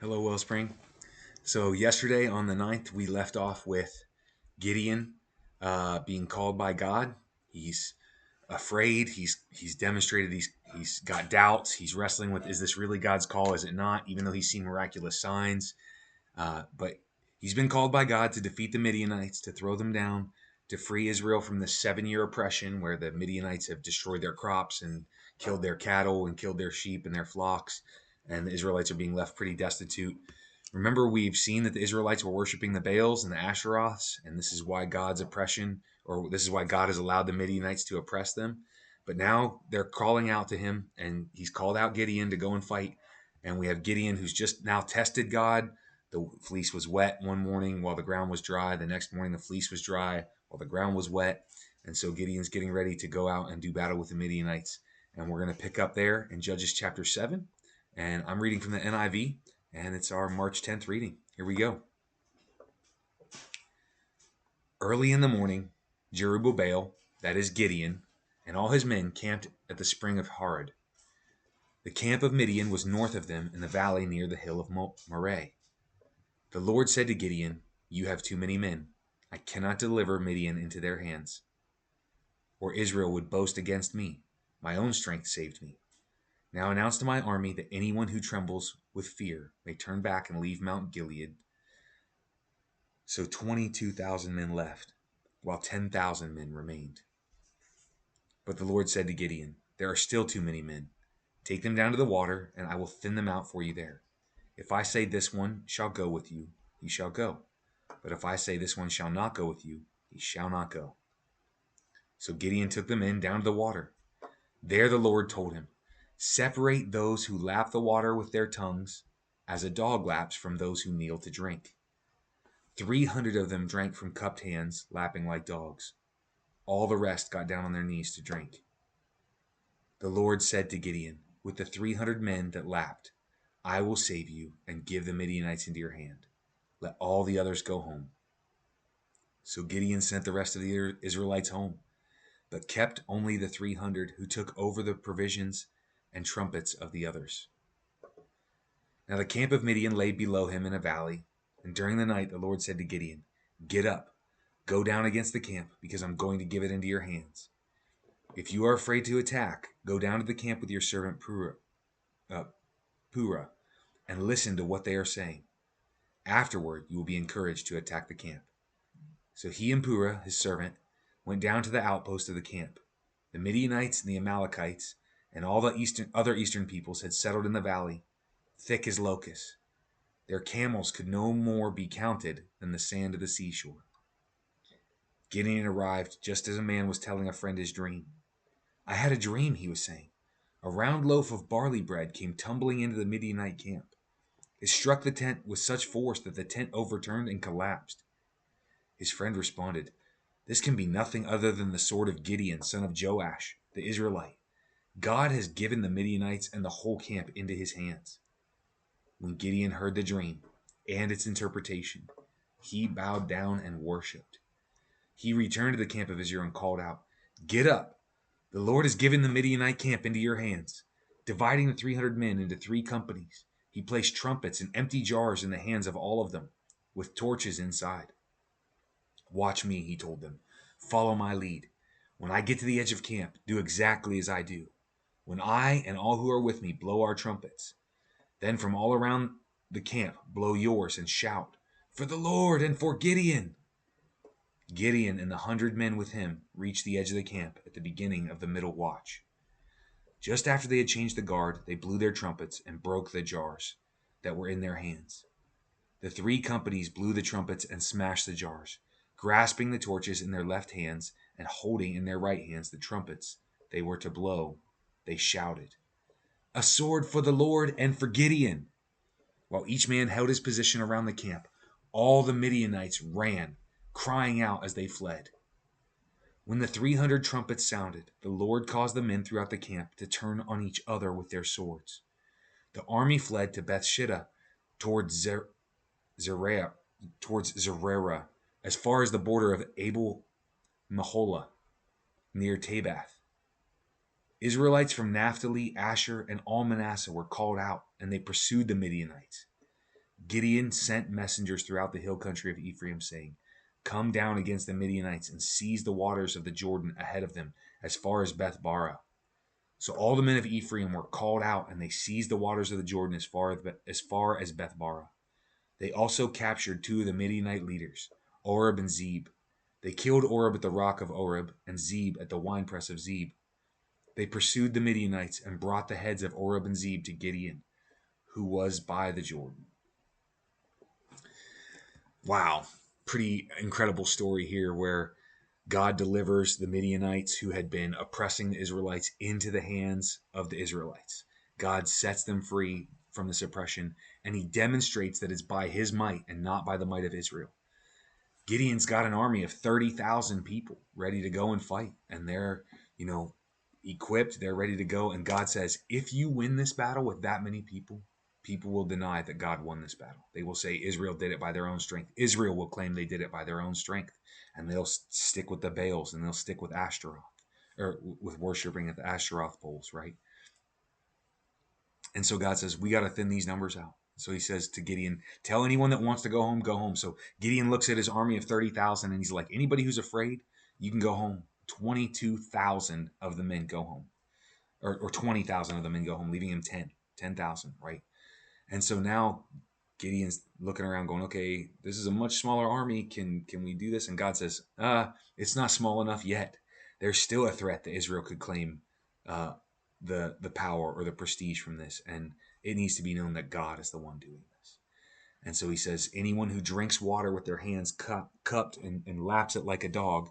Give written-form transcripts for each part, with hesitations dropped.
Hello, Wellspring. So yesterday on the 9th, we left off with Gideon being called by God. He's afraid. He's demonstrated he's got doubts. He's wrestling with, is this really God's call? Is it not? Even though he's seen miraculous signs, but he's been called by God to defeat the Midianites, to throw them down, to free Israel from the 7-year oppression where the Midianites have destroyed their crops and killed their cattle and killed their sheep and their flocks, and the Israelites are being left pretty destitute. Remember, we've seen that the Israelites were worshiping the Baals and the Asheroths, and this is why God's oppression, or this is why God has allowed the Midianites to oppress them. But now they're calling out to him, and he's called out Gideon to go and fight. And we have Gideon who's just now tested God. The fleece was wet one morning while the ground was dry. The next morning, the fleece was dry while the ground was wet. And so Gideon's getting ready to go out and do battle with the Midianites. And we're going to pick up there in Judges chapter 7. And I'm reading from the NIV, and it's our March 10th reading. Here we go. Early in the morning, Jerubbaal, that is Gideon, and all his men camped at the spring of Harod. The camp of Midian was north of them in the valley near the hill of Moreh. The Lord said to Gideon, "You have too many men. I cannot deliver Midian into their hands, or Israel would boast against me. My own strength saved me. Now announce to my army that anyone who trembles with fear may turn back and leave Mount Gilead." So 22,000 men left, while 10,000 men remained. But the Lord said to Gideon, "There are still too many men. Take them down to the water, and I will thin them out for you there. If I say this one shall go with you, he shall go. But if I say this one shall not go with you, he shall not go." So Gideon took the men down to the water. There the Lord told him, "Separate those who lap the water with their tongues, as a dog laps from those who kneel to drink." 300 of them drank from cupped hands, lapping like dogs. All the rest got down on their knees to drink. The Lord said to Gideon, "With the 300 men that lapped, I will save you and give the Midianites into your hand. Let all the others go home." So Gideon sent the rest of the Israelites home, but kept only the 300 who took over the provisions and trumpets of the others. Now the camp of Midian lay below him in a valley, and during the night the Lord said to Gideon, "Get up, go down against the camp, because I'm going to give it into your hands. If you are afraid to attack, go down to the camp with your servant Purah, and listen to what they are saying. Afterward you will be encouraged to attack the camp." So he and Purah, his servant, went down to the outpost of the camp. The Midianites and the Amalekites and all the other eastern peoples had settled in the valley, thick as locusts. Their camels could no more be counted than the sand of the seashore. Gideon arrived just as a man was telling a friend his dream. "I had a dream," he was saying. "A round loaf of barley bread came tumbling into the Midianite camp. It struck the tent with such force that the tent overturned and collapsed." His friend responded, "This can be nothing other than the sword of Gideon, son of Joash, the Israelite. God has given the Midianites and the whole camp into his hands." When Gideon heard the dream and its interpretation, he bowed down and worshipped. He returned to the camp of Israel and called out, "Get up! The Lord has given the Midianite camp into your hands." Dividing the 300 men into 3 companies, he placed trumpets and empty jars in the hands of all of them, with torches inside. "Watch me," he told them. "Follow my lead. When I get to the edge of camp, do exactly as I do. When I and all who are with me blow our trumpets, then from all around the camp blow yours and shout, 'For the Lord and for Gideon!'" Gideon and the 100 men with him reached the edge of the camp at the beginning of the middle watch. Just after they had changed the guard, they blew their trumpets and broke the jars that were in their hands. The 3 companies blew the trumpets and smashed the jars, grasping the torches in their left hands and holding in their right hands the trumpets they were to blow. They shouted, "A sword for the Lord and for Gideon!" While each man held his position around the camp, all the Midianites ran, crying out as they fled. When the 300 trumpets sounded, the Lord caused the men throughout the camp to turn on each other with their swords. The army fled to Bethshitta towards Zerah, as far as the border of Abel Meholah, near Tabath. Israelites from Naphtali, Asher, and all Manasseh were called out, and they pursued the Midianites. Gideon sent messengers throughout the hill country of Ephraim, saying, "Come down against the Midianites and seize the waters of the Jordan ahead of them, as far as Beth Barah." So all the men of Ephraim were called out, and they seized the waters of the Jordan as far as Beth Barah. They also captured two of the Midianite leaders, Oreb and Zeb. They killed Oreb at the rock of Oreb and Zeb at the winepress of Zeb. They pursued the Midianites and brought the heads of Oreb and Zeb to Gideon, who was by the Jordan. Wow, pretty incredible story here where God delivers the Midianites who had been oppressing the Israelites into the hands of the Israelites. God sets them free from this oppression, and he demonstrates that it's by his might and not by the might of Israel. Gideon's got an army of 30,000 people ready to go and fight, and they're, equipped, they're ready to go. And God says, if you win this battle with that many people, people will deny that God won this battle. They will say Israel did it by their own strength. Israel will claim they did it by their own strength, and they'll stick with the Baals, and they'll stick with Ashtaroth, or with worshiping at the Ashtaroth poles, right? And so God says, we got to thin these numbers out. So he says to Gideon, tell anyone that wants to go home, go home. So Gideon looks at his army of 30,000 and he's like, anybody who's afraid, you can go home. 22,000 of the men go home, or 20,000 of the men go home, leaving him 10,000, right? And so now Gideon's looking around going, okay, this is a much smaller army. Can we do this? And God says, it's not small enough yet. There's still a threat that Israel could claim the power or the prestige from this. And it needs to be known that God is the one doing this. And so he says, anyone who drinks water with their hands cupped and laps it like a dog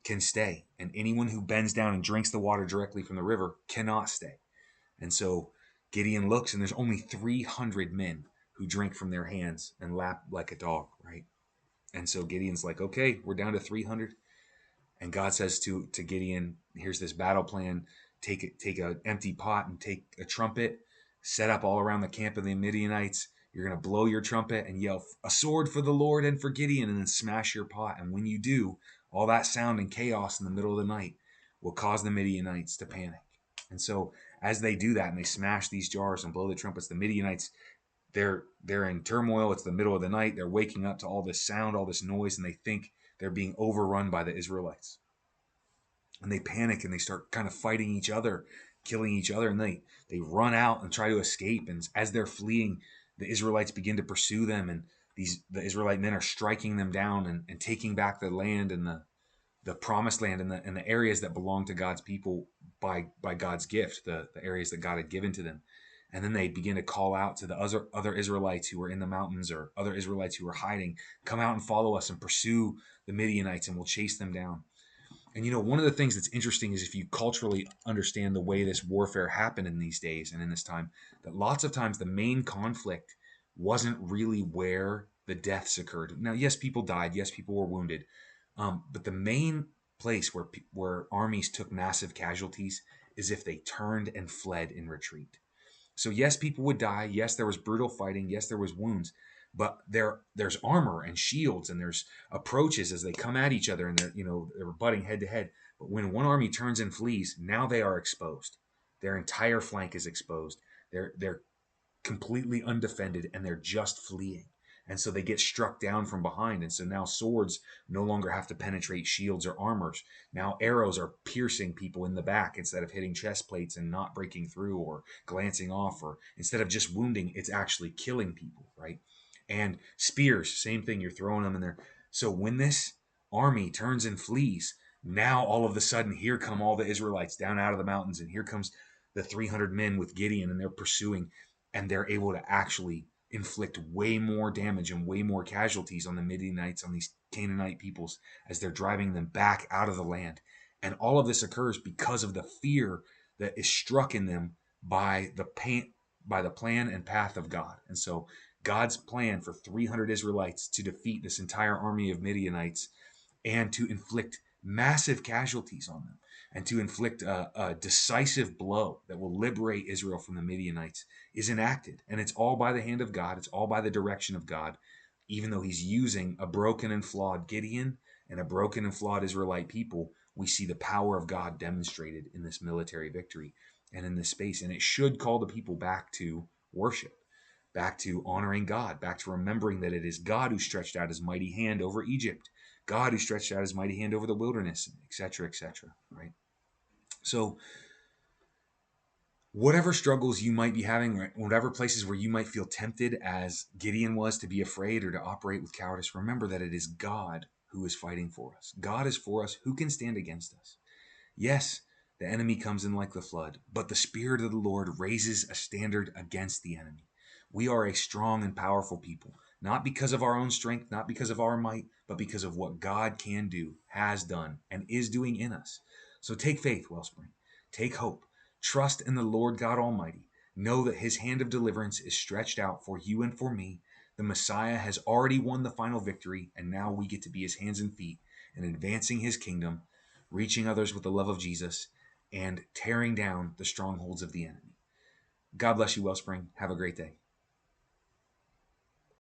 can stay. And anyone who bends down and drinks the water directly from the river cannot stay. And so Gideon looks, and there's only 300 men who drink from their hands and lap like a dog, right? And so Gideon's like, okay, we're down to 300. And God says to Gideon, here's this battle plan. Take an empty pot and take a trumpet, set up all around the camp of the Midianites. You're going to blow your trumpet and yell, a sword for the Lord and for Gideon, and then smash your pot. And when you do, all that sound and chaos in the middle of the night will cause the Midianites to panic. And so as they do that and they smash these jars and blow the trumpets, the Midianites, they're in turmoil. It's the middle of the night. They're waking up to all this sound, all this noise, and they think they're being overrun by the Israelites. And they panic and they start kind of fighting each other, killing each other, and they run out and try to escape. And as they're fleeing, the Israelites begin to pursue them, and the Israelite men are striking them down and taking back the land and the promised land and the areas that belong to God's people by God's gift, the areas that God had given to them. And then they begin to call out to the other Israelites who were in the mountains, or other Israelites who were hiding, come out and follow us and pursue the Midianites, and we'll chase them down. And one of the things that's interesting is if you culturally understand the way this warfare happened in these days and in this time, that lots of times the main conflict wasn't really where the deaths occurred. Now, yes, people died. Yes, people were wounded. But the main place where armies took massive casualties is if they turned and fled in retreat. So yes, people would die. Yes, there was brutal fighting. Yes, there was wounds. But there's armor and shields, and there's approaches as they come at each other, and they're butting head to head. But when one army turns and flees, now they are exposed. Their entire flank is exposed. They're completely undefended, and they're just fleeing. And so they get struck down from behind. And so now swords no longer have to penetrate shields or armors. Now arrows are piercing people in the back instead of hitting chest plates and not breaking through or glancing off, or instead of just wounding, it's actually killing people, right? And spears, same thing, you're throwing them in there. So when this army turns and flees, now all of a sudden, here come all the Israelites down out of the mountains, and here comes the 300 men with Gideon, and they're pursuing, and they're able to actually inflict way more damage and way more casualties on the Midianites, on these Canaanite peoples, as they're driving them back out of the land. And all of this occurs because of the fear that is struck in them by the plan and path of God. And so God's plan for 300 Israelites to defeat this entire army of Midianites and to inflict massive casualties on them, and to inflict a decisive blow that will liberate Israel from the Midianites is enacted. And it's all by the hand of God. It's all by the direction of God, even though he's using a broken and flawed Gideon and a broken and flawed Israelite people. We see the power of God demonstrated in this military victory and in this space. And it should call the people back to worship. back to honoring God, back to remembering that it is God who stretched out his mighty hand over Egypt, God who stretched out his mighty hand over the wilderness, etc., right? So whatever struggles you might be having, right, whatever places where you might feel tempted as Gideon was to be afraid or to operate with cowardice, remember that it is God who is fighting for us. God is for us. Who can stand against us? Yes, the enemy comes in like the flood, but the Spirit of the Lord raises a standard against the enemy. We are a strong and powerful people, not because of our own strength, not because of our might, but because of what God can do, has done, and is doing in us. So take faith, Wellspring. Take hope. Trust in the Lord God Almighty. Know that his hand of deliverance is stretched out for you and for me. The Messiah has already won the final victory, and now we get to be his hands and feet in advancing his kingdom, reaching others with the love of Jesus, and tearing down the strongholds of the enemy. God bless you, Wellspring. Have a great day.